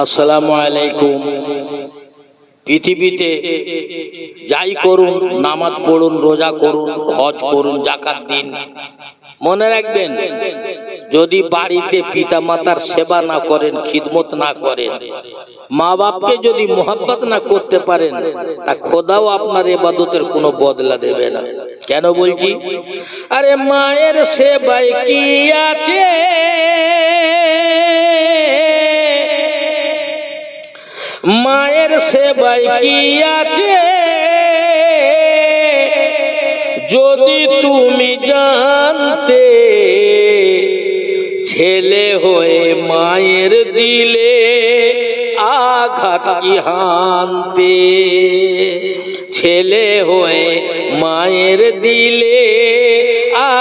আসসালামু আলাইকুম। পৃথিবীতে যাই করুন, নামাজ পড়ুন, রোজা করুন, হজ করুন, যাকাত দিন, মনে রাখবেন যদি বাড়িতে পিতা মাতার সেবা না করেন, খিদমত না করেন, মা বাপকে যদি মোহাব্বত না করতে পারেন, তা খোদাও আপনার ইবাদতের কোনো বদলা দেবে না। কেন বলছি? আরে মায়ের সেবায় কি আছে, মায়ের সেবায় কি আছে, যদি তুমি জানতে, ছেলে হয়ে মায়ের দিলে আঘাত কি হানতে, ছেলে হয়ে মায়ের দিলে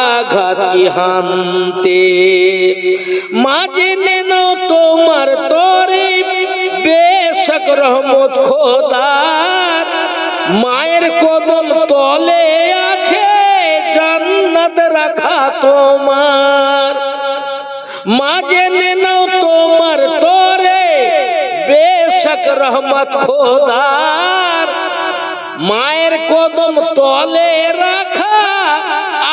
আঘাত কি হানতে। মা জেনে নাও তোমার তরে বেশক রহমত খোদার, মায়ের কদম তলে আছে জান্নাত রাখা তোমার। মা জেনে নাও তোমার তরে বেশক রহমত খোদার, মায়ের কদম তলে রাখা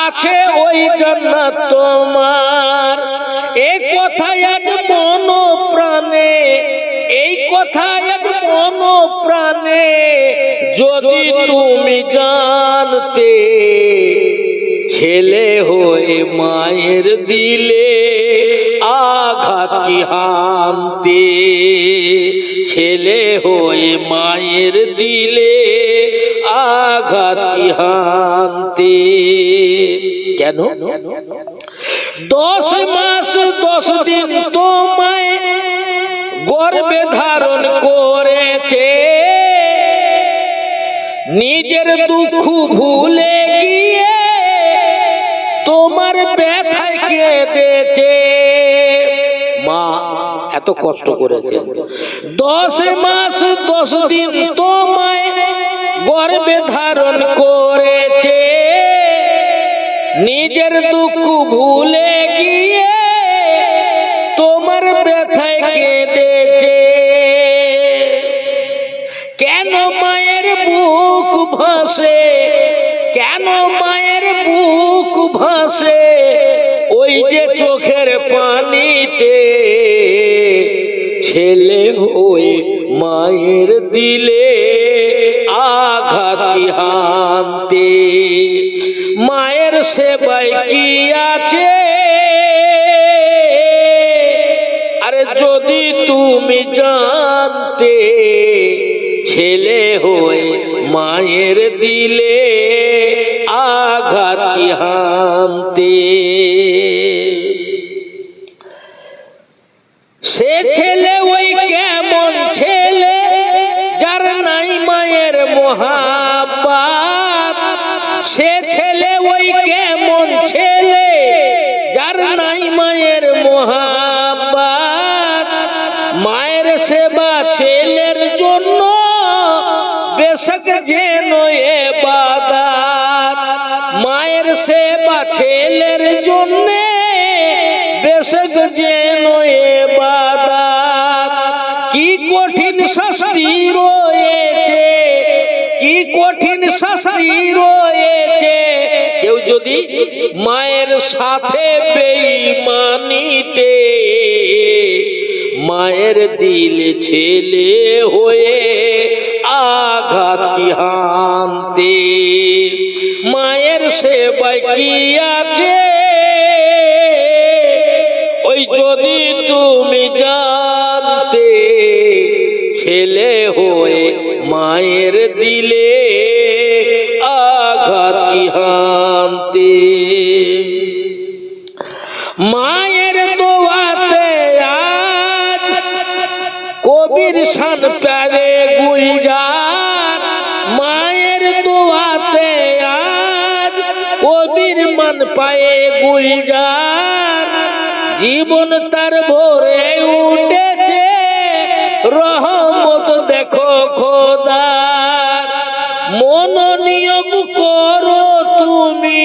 আছে ওই জান্নাত তোমার। এই কথায় আজ মন প্রাণে, এই কথায় আজ মন প্রাণে যদি তুমি জানতে, ছেলে হয়ে মায়ের দিলে আঘাত কি হানতে, ছেলে হয়ে মায়ের দিলে আঘাত কি হানতে। কেন? 10 মাস 10 দিন তোমায় গর্ভে ধারণ করেছে, নিজের দুঃখ ভুলে গিয়ে তোমার ব্যথায় কেঁদেছে। মা এত কষ্ট করেছে, 10 মাস 10 দিন তোমায় গর্ভে ধারণ করেছে, নিজের দুঃখ ভুলে গিয়ে তোমার ব্যথায় কেঁদেছে। কেন মায়ের বুক ভাসে, কেন মায়ের বুক ভাসে ওই যে চোখের পানিতে, ছেলে হয়ে মায়ের দিলে আঘাত কি হানতে। মায়ের সেবায় কি আছে, আরে যদি তুমি জানতে, ছেলে হয়ে মায়ের দিলে আঘাত কি হানতে। সে ছেলে ওই কেমন ছেলে যার নাই মায়ের মোহাব্বত, সে ছেলে ওই কেমন ছেলে যার নাই মায়ের মোহাব্বত। মায়ের সেবা ছেলের জন্য বেশক যেন ইবাদত, মায়ের সেবা ছেলের জন্য বেশক যেন ইবাদত। কি কঠিন শাস্তি রয়েছে, কি কঠিন শাস্তি রয়েছে কেউ যদি মায়ের সাথে বেঈমানিতে, মায়ের দিলে ছেলে হয়ে আঘাত কি হানতে। মায়ের সেবায় কি আছে, ওই যদি তুমি জানতে, ছেলে হয়ে মায়ের দিলে আঘাত কি হানতে। মায়ের দোয়াতে আজ কবির শান প্যারে গুলজার, মায়ের দোয়াতে আজ কবির মান পায়ে গুলজার। জীবন তার ভরে উঠেছে রহমত দেখো খোদার। মনোনিয়োগ করো তুমি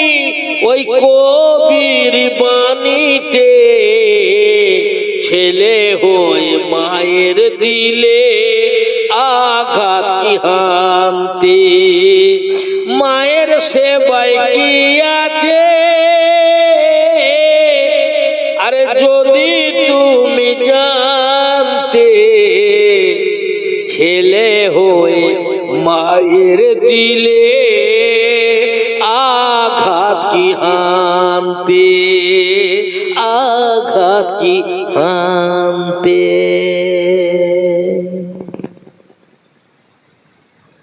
ওই কবির বাণীতে, ছেলে হয়ে মায়ের দিলে আঘাত কি হানতে। মায়ের সেবায় কি আছে আরে যদি তুমি জানতে, ছেলে হয়ে মায়ের দিলে আঘাত কি হানতে, আঘাত কি হানতে।